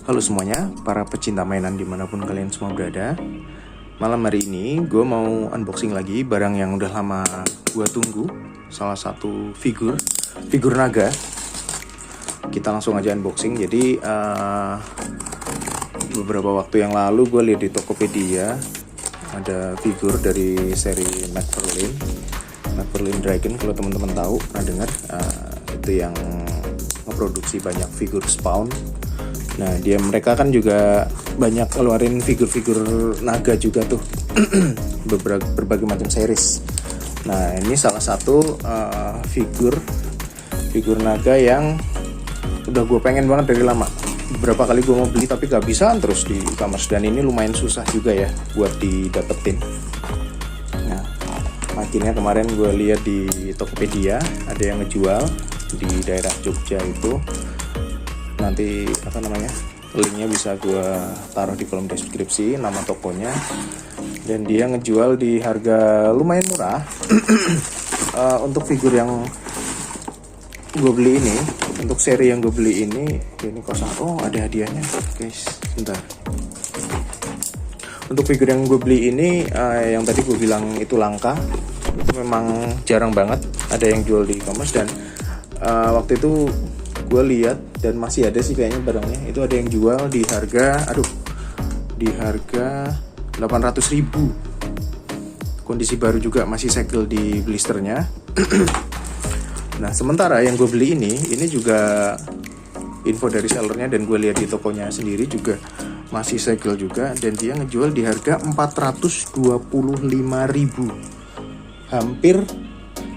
Halo semuanya, para pecinta mainan dimanapun kalian semua berada. Malam hari ini gue mau unboxing lagi barang yang udah lama gue tunggu. Salah satu figur naga. Kita langsung aja unboxing. Jadi beberapa waktu yang lalu gue lihat di Tokopedia ada figur dari seri McFarlane Dragon. Kalau teman-teman tahu pernah dengar, itu yang memproduksi banyak figur Spawn. Nah, mereka kan juga banyak keluarin figur-figur naga juga tuh. berbagai macam series. Nah, ini salah satu figur naga yang udah gue pengen banget dari lama. Beberapa kali gue mau beli tapi gak bisa terus di e-commerce, dan ini lumayan susah juga ya buat didapetin. Nah, akhirnya kemarin gue lihat di Tokopedia ada yang ngejual di daerah Jogja itu. Nanti linknya bisa gue taruh di kolom deskripsi, nama tokonya. Dan dia ngejual di harga lumayan murah. Untuk figur yang gue beli ini, untuk seri yang gue beli ini kosong. Oh, ada hadiahnya guys, bentar. Untuk figur yang gue beli ini, yang tadi gue bilang itu langka, itu memang jarang banget ada yang jual di e-commerce. Dan waktu itu gue lihat, dan masih ada sih kayaknya barangnya, itu ada yang jual di harga 800.000. Kondisi baru juga, masih segel di blisternya. Nah, sementara yang gue beli ini juga info dari sellernya, dan gue lihat di tokonya sendiri juga masih segel juga, dan dia ngejual di harga 425.000. Hampir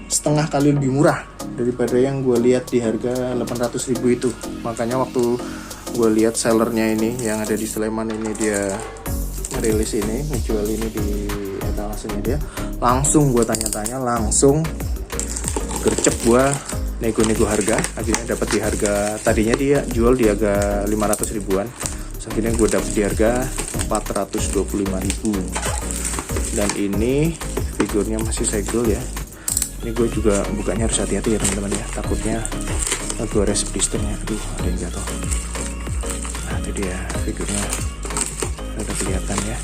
setengah kali lebih murah daripada yang gue lihat di harga 800.000 itu. Makanya waktu gue lihat sellernya ini yang ada di Sleman ini, dia ngerilis ini, ngejual ini di etalasenya dia, langsung gue tanya-tanya, langsung gercep gue nego-nego harga. Akhirnya dapat di harga, tadinya dia jual di harga 500 ribuan, terus akhirnya gue dapat di harga 425.000. Dan ini figurnya masih segel ya. Ini gue juga bukanya harus hati-hati ya teman-teman ya, takutnya gores blisternya. Aduh, ada yang jatuh. Nah, itu dia figurnya, udah kelihatan ya.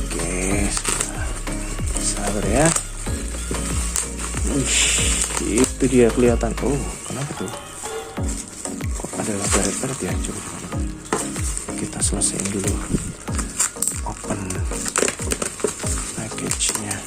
Oke, sabar ya. Itu dia kelihatan. Oh, kenapa tuh? Kok ada baret-baret ya? Coba kita selesaiin dulu. Open package-nya.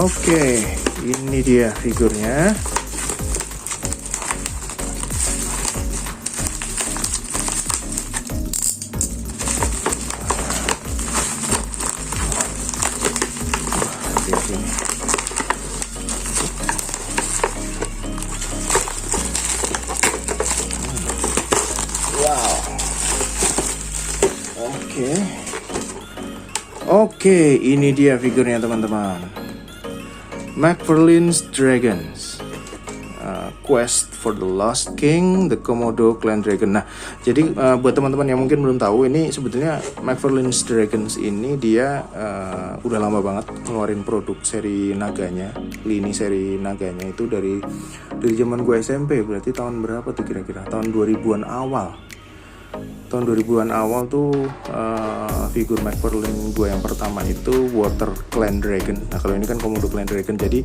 Oke, ini dia figurnya. Di sini. Wow. Oke, ini dia figurnya teman-teman. McFarlane's Dragons, Quest for the Lost King, The Komodo Clan Dragon. Nah, jadi buat teman-teman yang mungkin belum tahu, ini sebetulnya McFarlane's Dragons ini dia udah lama banget ngeluarin produk seri naganya, lini seri naganya itu dari zaman gue SMP. Berarti tahun berapa tuh kira-kira? Tahun 2000-an awal. Tahun 2000-an awal tuh figur McFarlane gue yang pertama itu Water Clan Dragon. Nah, kalau ini kan Komodo Clan Dragon. Jadi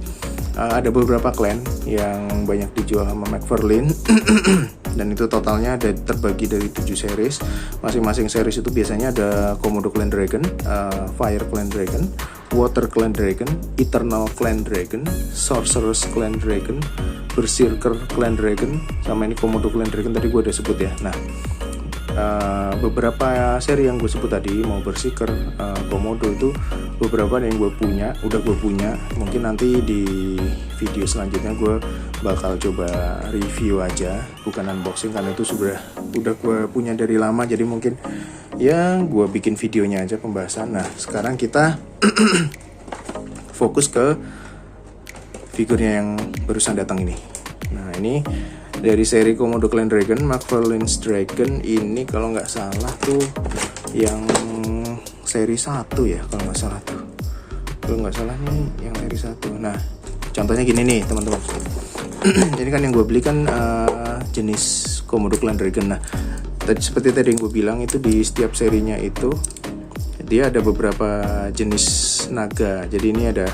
ada beberapa clan yang banyak dijual sama McFarlane. Dan itu totalnya ada terbagi dari 7 series. Masing-masing series itu biasanya ada Komodo Clan Dragon, Fire Clan Dragon, Water Clan Dragon, Eternal Clan Dragon, Sorcerer's Clan Dragon, Berserker Clan Dragon, sama ini Komodo Clan Dragon tadi gue udah sebut ya. Nah, beberapa seri yang gue sebut tadi, mau Berserker, Komodo, itu beberapa yang gue punya, udah gue punya. Mungkin nanti di video selanjutnya gue bakal coba review aja, bukan unboxing, karena itu udah gue punya dari lama. Jadi mungkin ya gue bikin videonya aja pembahasan. Nah, sekarang kita fokus ke figurnya yang barusan datang ini. Nah, ini dari seri Komodo Clan Dragon, McFarlane's Dragon ini kalau nggak salah tuh yang seri 1 ya, kalau nggak salah tuh. Kalau nggak salah nih yang seri 1. Nah, contohnya gini nih teman-teman. Ini kan yang gue beli kan jenis Komodo Clan Dragon. Nah, seperti tadi yang gue bilang itu di setiap serinya itu dia ada beberapa jenis naga. Jadi ini ada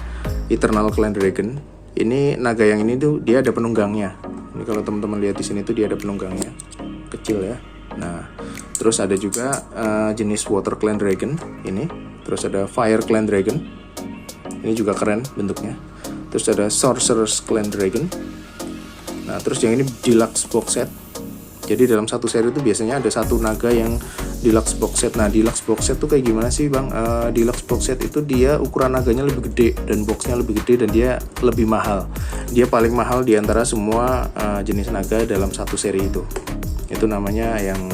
Eternal Clan Dragon. Ini naga yang ini tuh dia ada penunggangnya. Ini kalau teman-teman lihat di sini tuh dia ada penunggangnya, kecil ya. Nah, terus ada juga jenis Water Clan Dragon ini. Terus ada Fire Clan Dragon. Ini juga keren bentuknya. Terus ada Sorcerer's Clan Dragon. Nah, terus yang ini Deluxe Box Set. Jadi dalam satu seri itu biasanya ada satu naga yang Deluxe Box Set. Nah, Deluxe Box Set tuh kayak gimana sih Bang? Deluxe Box Set itu dia ukuran naganya lebih gede dan boxnya lebih gede dan dia lebih mahal. Dia paling mahal di antara semua jenis naga dalam satu seri itu. Itu namanya yang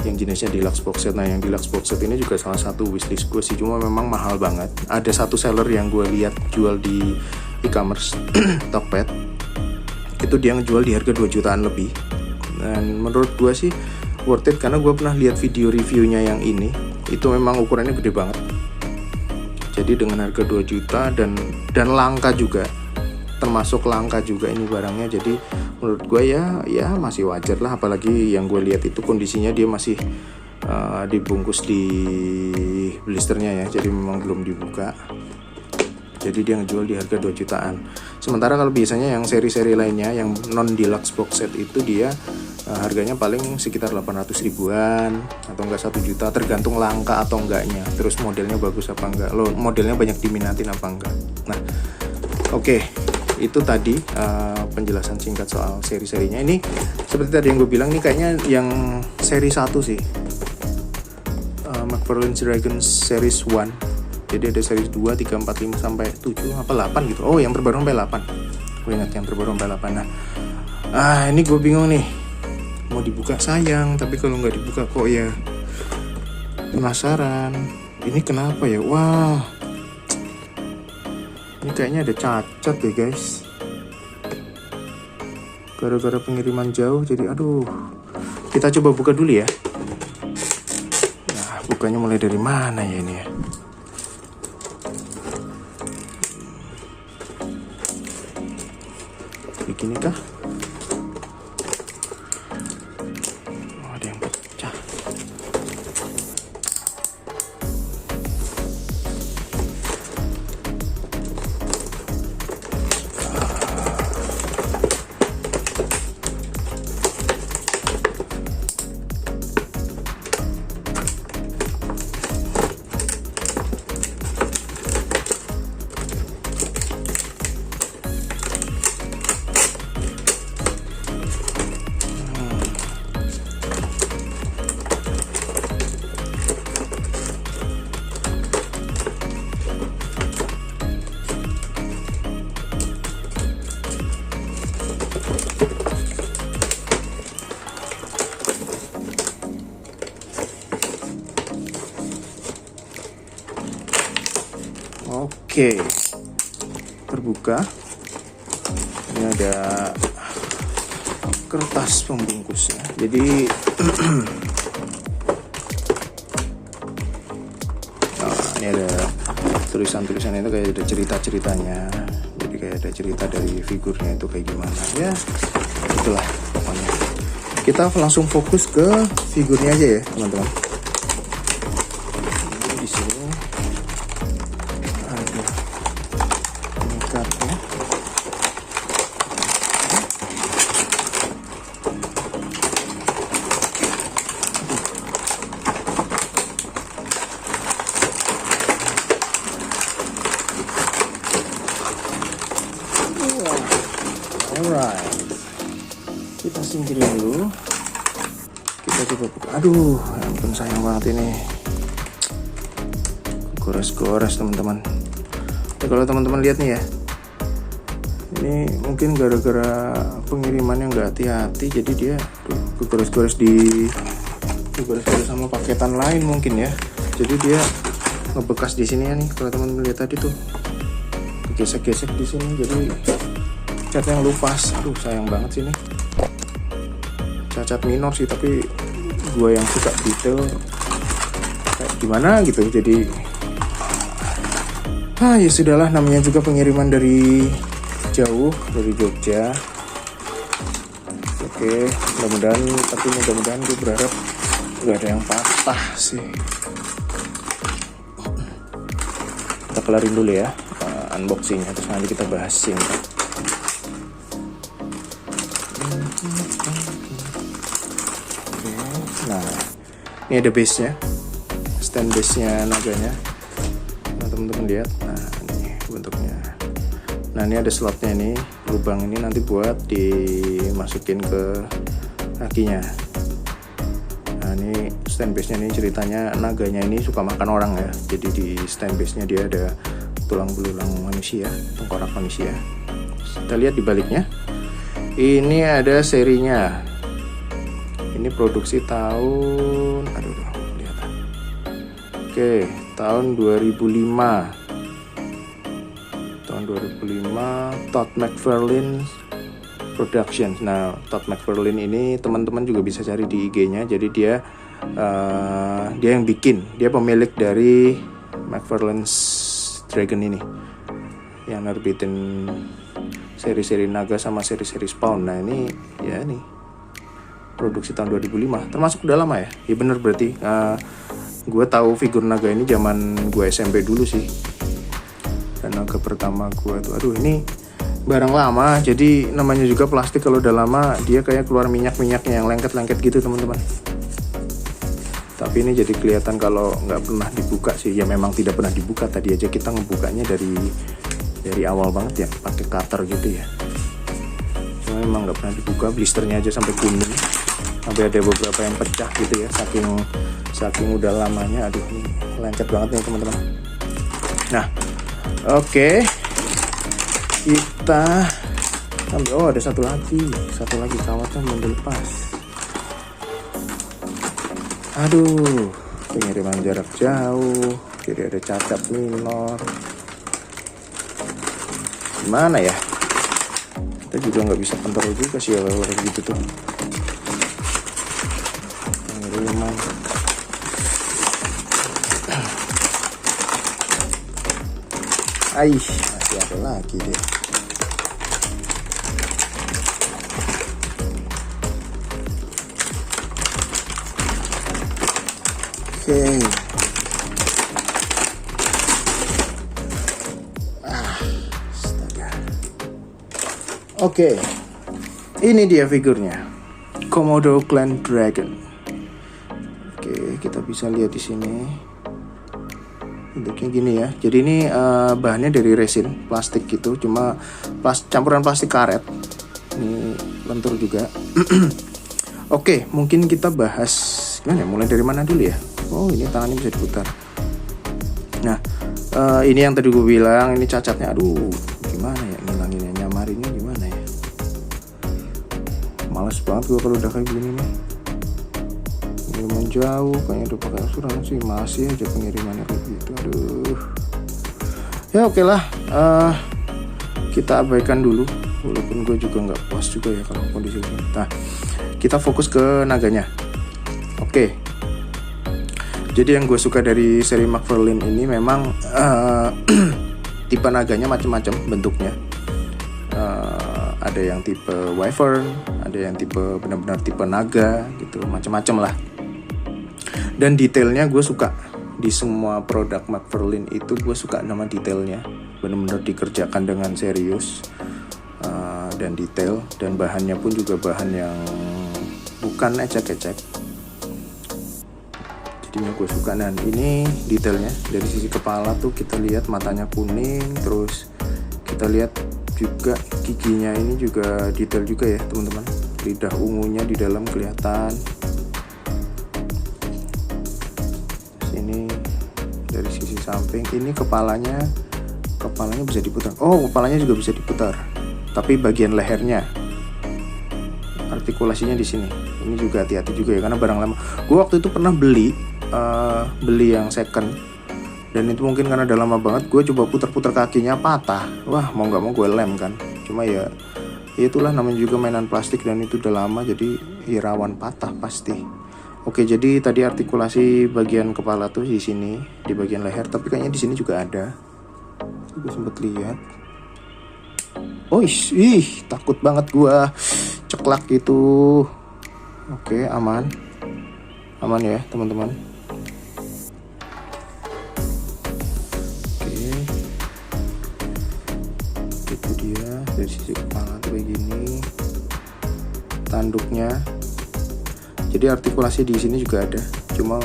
jenisnya Deluxe Box Set. Nah, yang Deluxe Box Set ini juga salah satu wishlist gue sih, cuma memang mahal banget. Ada satu seller yang gue lihat jual di e-commerce Tokped. Itu dia ngejual di harga 2 jutaan lebih. Dan menurut gue sih worth it karena gue pernah lihat video reviewnya yang ini, itu memang ukurannya gede banget. Jadi dengan harga 2 juta dan langka juga, termasuk langka juga ini barangnya. Jadi menurut gue ya masih wajar lah, apalagi yang gue lihat itu kondisinya dia masih dibungkus di blisternya ya, jadi memang belum dibuka. Jadi dia ngejual di harga 2 jutaan. Sementara kalau biasanya yang seri-seri lainnya yang non deluxe box set itu dia harganya paling sekitar 800 ribuan atau enggak 1 juta, tergantung langka atau enggaknya. Terus modelnya bagus apa enggak, modelnya banyak diminatin apa enggak. Nah, oke. Itu tadi penjelasan singkat soal seri-serinya. Ini seperti tadi yang gue bilang, nih kayaknya yang seri 1 sih, McFarlane's Dragon Series 1. Jadi ada series 2, 3, 4, 5 sampai 7 apa 8 gitu. Oh, yang terbaru sampai 8. Gue ingat yang terbaru sampai 8. Nah, ini gue bingung nih. Mau dibuka sayang, tapi kalau nggak dibuka kok ya penasaran. Ini kenapa ya? Wah, ini kayaknya ada cacat ya guys. Gara-gara pengiriman jauh, jadi aduh. Kita coba buka dulu ya. Nah, bukanya mulai dari mana ya ini ya? Begini kah? Oh, ada yang pecah. Oke, terbuka. Ini ada kertas pembungkusnya. Jadi ini ada tulisan-tulisan itu kayak ada cerita-ceritanya. Jadi kayak ada cerita dari figurnya itu kayak gimana. Ya, itulah pokoknya. Kita langsung fokus ke figurnya aja ya, teman-teman. Di sini ada kartunya. Alright, kita singkirin dulu. Kita coba buka. Aduh, ampun sayang banget ini. Gores-gores teman-teman. Nah, kalau teman-teman lihat nih ya, ini mungkin gara-gara pengirimannya nggak hati-hati, jadi dia gores-gores digores-gores sama paketan lain mungkin ya. Jadi dia ngebekas di sini ya nih. Kalau teman-teman lihat tadi tuh gesek-gesek di sini, jadi cat yang lupas. Aduh, sayang banget sih ini. cacat minor sih, tapi gue yang suka detail kayak gimana gitu. Jadi ya sudahlah, namanya juga pengiriman dari jauh, dari Jogja. Oke, mudah-mudahan gue berharap gak ada yang patah sih. Kita kelarin dulu ya unboxingnya, terus nanti kita bahas singkat. Nah, ini ada base nya, stand base nya naganya. Nah, teman-teman lihat, nah ini bentuknya. Nah, ini ada slotnya, ini lubang ini nanti buat dimasukin ke kakinya. Nah, ini stand base nya, ini ceritanya naganya ini suka makan orang ya. Jadi di stand base nya dia ada tulang belulang manusia, tengkorak manusia. Kita lihat di baliknya, ini ada serinya. Ini produksi tahun, lihat. Oke, tahun 2005. Tahun 2005, Todd McFarlane Productions. Nah, Todd McFarlane ini teman-teman juga bisa cari di IG-nya. Jadi dia yang bikin, dia pemilik dari McFarlane's Dragon ini, yang nerbitin seri-seri naga sama seri-seri Spawn. Nah, ini ya nih, produksi tahun 2005, termasuk udah lama ya. Ya bener berarti. Gue tahu figur naga ini zaman gue SMP dulu sih. Dan naga pertama gue tuh, ini barang lama. Jadi namanya juga plastik, kalau udah lama dia kayak keluar minyak-minyaknya yang lengket-lengket gitu teman-teman. Tapi ini jadi kelihatan kalau nggak pernah dibuka sih. Ya memang tidak pernah dibuka. Tadi aja kita ngebukanya dari awal banget ya, pakai cutter gitu ya. Cuma memang nggak pernah dibuka, blisternya aja sampai kuning, sampai ada beberapa yang pecah gitu ya, saking udah lamanya. Aduh, ini lengket banget nih teman-teman. Nah, oke, kita ambil. Ada satu lagi kawatnya belum dilepas. Aduh, pengiriman jarak jauh, jadi ada cacat minor. Gimana ya? Kita juga nggak bisa kontrol juga sih kalau gitu tuh. Pengiriman. Masih ada lagi deh. Oke. Astaga. Oke. Ini dia figurnya. Komodo Clan Dragon. Oke, kita bisa lihat di sini. Bentuknya gini ya. Jadi ini bahannya dari resin, plastik gitu, cuma campuran plastik karet. Ini lentur juga. Oke, mungkin kita bahas gimana ya? Mulai dari mana dulu ya? Oh, ini tangannya bisa diputar. Nah, ini yang tadi gue bilang, ini cacatnya. Aduh, gimana ya ngilanginnya, nyamarinnya gimana ya? Males banget gue kalau udah kayak gini nih. Pengiriman jauh, kayaknya udah pakai asuransi, masih aja pengirimannya kayak gitu. Aduh. Ya oke lah, kita abaikan dulu. Walaupun gue juga nggak puas juga ya kalau kondisi ini. Nah, kita fokus ke naganya. Oke. Jadi yang gue suka dari seri McFarlane ini memang tipe naganya macam-macam bentuknya. Ada yang tipe wyvern, ada yang tipe benar-benar tipe naga gitu, macam-macam lah. Dan detailnya gue suka di semua produk McFarlane itu, gue suka nama detailnya, benar-benar dikerjakan dengan serius dan detail, dan bahannya pun juga bahan yang bukan ecek-ecek. Jadinya gue suka. Dan ini detailnya dari sisi kepala tuh kita lihat matanya kuning, terus kita lihat juga giginya ini juga detail juga ya teman-teman. Lidah ungunya di dalam kelihatan. Sini dari sisi samping ini kepalanya bisa diputar. Oh, kepalanya juga bisa diputar. Tapi bagian lehernya, artikulasinya di sini. Ini juga hati-hati juga ya, karena barang lama. Gue waktu itu pernah beli yang second, dan itu mungkin karena udah lama banget. Gue coba putar-putar kakinya patah. Wah, mau nggak mau gue lem kan. Cuma ya Ya itulah namanya juga mainan plastik, dan itu udah lama jadi ya rawan patah pasti. Oke, jadi tadi artikulasi bagian kepala tuh di sini, di bagian leher, tapi kayaknya di sini juga ada. Gue sempet lihat. Oh, ih, takut banget gua ceklak gitu. Oke, aman. Aman ya, teman-teman. Oke. Itu dia dari sisi kepala tuh kayak gini. Tanduknya. Jadi artikulasi di sini juga ada. Cuma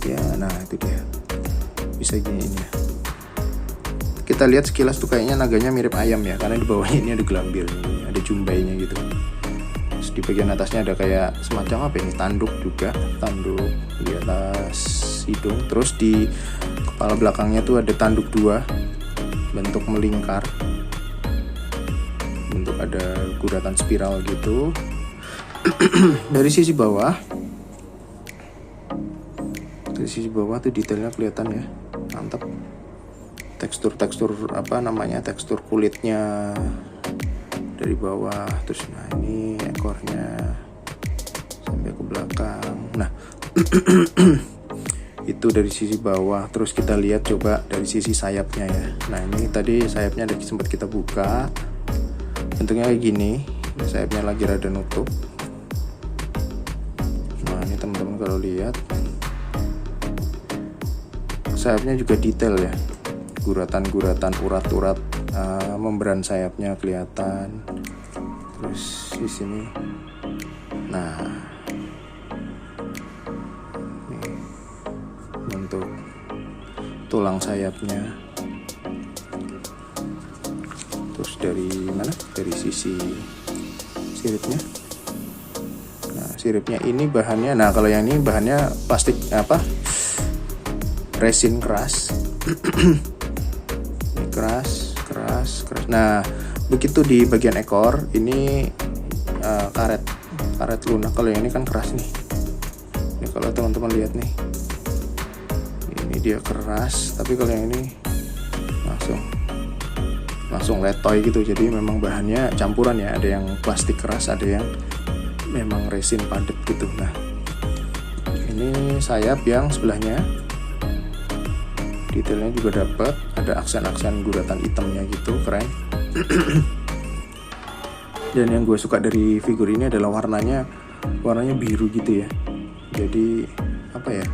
ya, nah itu dia. Bisa gini ya. Kita lihat sekilas tuh kayaknya naganya mirip ayam ya, karena di bawahnya ini ada gelambir, ada jumbainya gitu. Terus di bagian atasnya ada kayak semacam apa ini, tanduk juga, tanduk di atas hidung. Terus di kepala belakangnya tuh ada tanduk dua, bentuk melingkar, bentuk ada guratan spiral gitu. Dari sisi bawah tuh detailnya kelihatan ya, mantap. Tekstur apa namanya, tekstur kulitnya dari bawah. Terus nah ini ekornya sampai ke belakang. Nah itu dari sisi bawah. Terus kita lihat coba dari sisi sayapnya ya. Nah ini tadi sayapnya ada sempat kita buka, bentuknya kayak gini. Sayapnya lagi rada nutup. Nah ini teman-teman kalau lihat sayapnya juga detail ya, guratan-guratan, urat-urat membran sayapnya kelihatan. Terus di sini, nah ini bentuk tulang sayapnya. Terus dari mana? Dari sisi siripnya. Nah siripnya ini bahannya, nah kalau yang ini bahannya plastik apa? Resin keras. keras. Nah begitu di bagian ekor ini karet lunak. Kalau yang ini kan keras nih. Ini kalau teman-teman lihat nih, ini dia keras, tapi kalau yang ini langsung letoy gitu. Jadi memang bahannya campuran ya, ada yang plastik keras, ada yang memang resin padat gitu. Nah ini sayap yang sebelahnya, detailnya juga dapat, ada aksen-aksen guratan hitamnya gitu, keren. Dan yang gue suka dari figur ini adalah warnanya biru gitu ya. Jadi apa ya,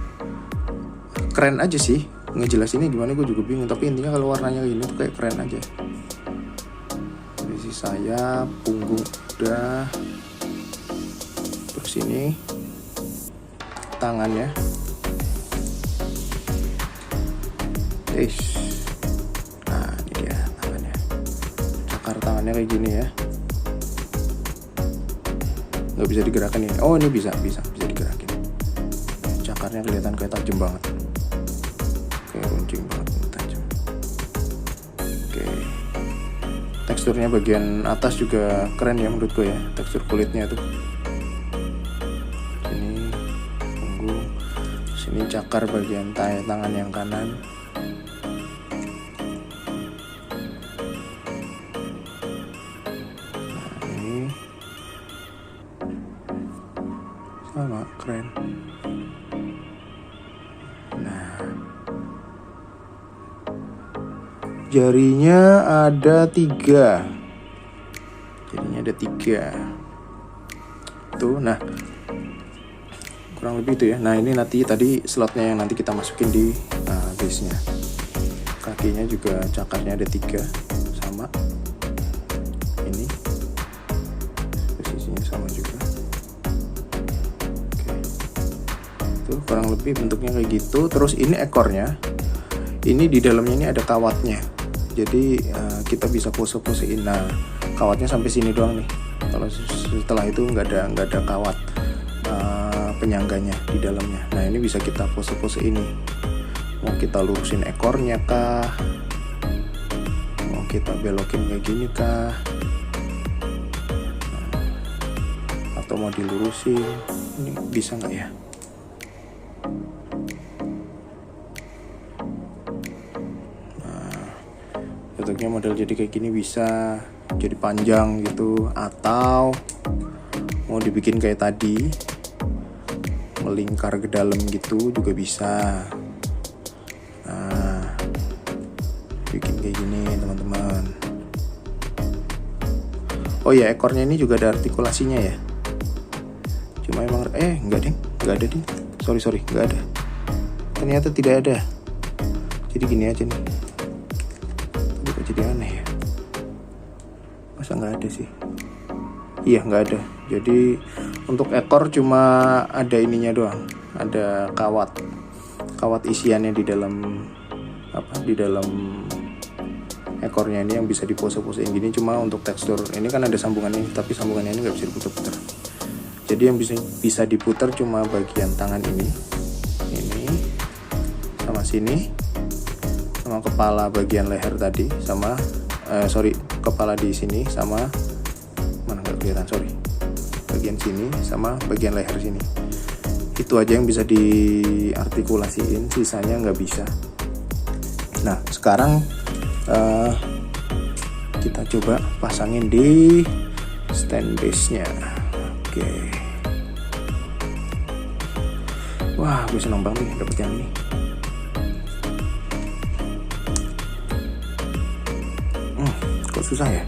keren aja sih. Ngejelasinnya gimana gue juga bingung, tapi intinya kalau warnanya gini tuh kayak keren aja. Dari sisi sayap, punggung udah, terus ini tangannya. Nah ini dia tangannya, cakar tangannya kayak gini ya, nggak bisa digerakkan ini. Oh ini bisa digerakin. Cakarnya kelihatan kayak tajam banget, kayak runcing banget, tajam. Oke, teksturnya bagian atas juga keren ya menurut gue ya, tekstur kulitnya tuh. Ini punggung, sini cakar bagian tangan yang kanan. Sama keren. Nah jarinya ada 3 tuh. Nah kurang lebih itu ya. Nah ini nanti tadi slotnya yang nanti kita masukin di base nya. Kakinya juga cakarnya ada 3 sama. Ini posisinya sama juga. Tuh kurang lebih bentuknya kayak gitu. Terus ini ekornya, ini di dalamnya ini ada kawatnya, jadi kita bisa pose-posein. Nah kawatnya sampai sini doang nih. Kalau setelah itu nggak ada kawat penyangganya di dalamnya. Nah ini bisa kita pose-pose ini, mau kita lurusin ekornya kah, mau kita belokin kayak gini kah, atau mau dilurusin, ini bisa nggak ya? Bentuknya model jadi kayak gini bisa, jadi panjang gitu, atau mau dibikin kayak tadi melingkar ke dalam gitu juga bisa. Nah, bikin kayak gini teman-teman. Oh ya, ekornya ini juga ada artikulasinya ya. Cuma emang enggak ada deh. Sorry, enggak ada. Ternyata tidak ada. Jadi gini aja nih. Kok jadi aneh ya? Masa nggak ada sih? Iya, nggak ada. Jadi untuk ekor cuma ada ininya doang. Ada kawat isiannya di dalam ekornya ini yang bisa dipose-posein gini. Cuma untuk tekstur ini kan ada sambungannya, tapi sambungannya ini nggak bisa diputar-putar. Jadi yang bisa diputar cuma bagian tangan ini sama sini, sama kepala bagian leher tadi, sama kepala di sini, sama mana nggak kelihatan, bagian sini sama bagian leher sini. Itu aja yang bisa diartikulasiin, sisanya nggak bisa. Nah sekarang kita coba pasangin di stand base-nya. Oke. Wah, gue seneng banget nih dapet yang ini. Kok susah ya?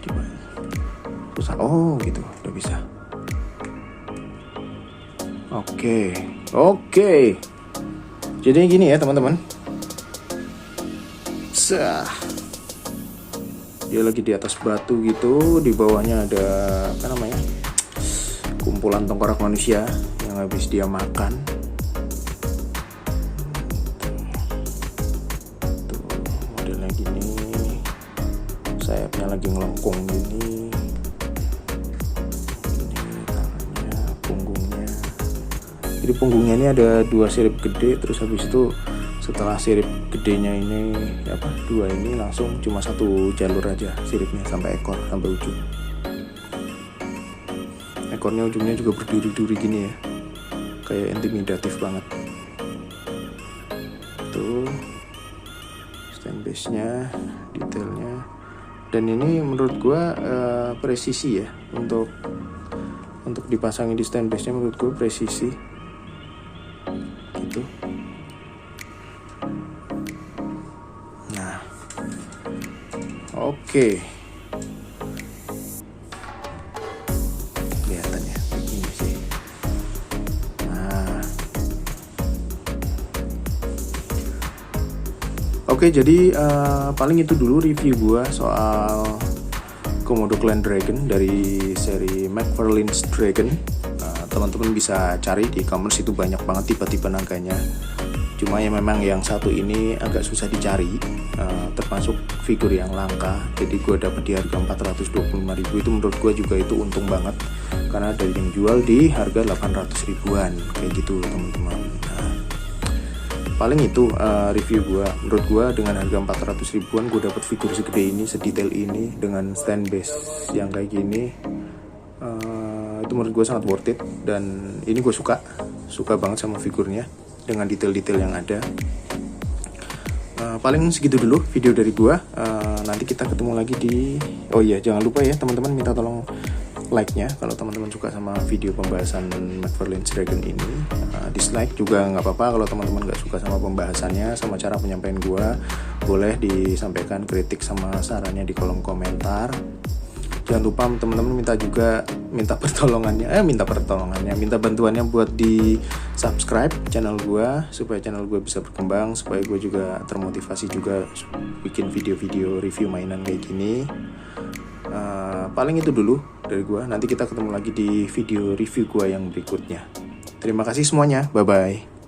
Coba. Susah. Oh gitu, udah bisa. Oke. Jadi gini ya teman-teman. Dia lagi di atas batu gitu, di bawahnya ada kumpulan tengkorak manusia yang habis dia makan. Tuh, modelnya gini, sayapnya lagi ngelengkung gini. Ini tangannya, punggungnya. Jadi punggungnya ini ada 2 sirip gede, terus habis itu setelah sirip gedenya ini dua ini langsung cuma 1 jalur aja siripnya sampai ekor, sampai ujung. Ekornya ujungnya juga berduri-duri gini ya, kayak intimidatif banget. Tuh stand base nya, detailnya, dan ini menurut gua presisi ya, untuk dipasangin di stand base nya menurut gua presisi gitu. Nah, oke. Kelihatannya begini sih. Nah, oke, jadi paling itu dulu review gua soal Komodo Clan Dragon dari seri McFarlane's Dragon. Teman-teman bisa cari di e-commerce, itu banyak banget tipe-tipe naganya. Cuma ya memang yang satu ini agak susah dicari, termasuk figur yang langka. Jadi gue dapet di harga 425.000, itu menurut gue juga itu untung banget, karena ada yang jual di harga 800 ribuan kayak gitu teman-teman. Nah, paling itu review gue. Menurut gue dengan harga 400 ribuan gue dapet figur segede ini, sedetail ini, dengan stand base yang kayak gini. Itu menurut gue sangat worth it, dan ini gue suka banget sama figurnya dengan detail-detail yang ada. Paling segitu dulu video dari gue. Nanti kita ketemu lagi di, oh iya jangan lupa ya teman-teman, minta tolong like-nya kalau teman-teman suka sama video pembahasan McFarlane's Dragon ini. Dislike juga nggak apa-apa kalau teman-teman nggak suka sama pembahasannya, sama cara penyampaian gue. Boleh disampaikan kritik sama sarannya di kolom komentar. Jangan lupa teman-teman minta bantuannya buat di subscribe channel gue, supaya channel gue bisa berkembang, supaya gue juga termotivasi juga bikin video-video review mainan kayak gini. Paling itu dulu dari gue. Nanti kita ketemu lagi di video review gue yang berikutnya. Terima kasih semuanya, bye bye.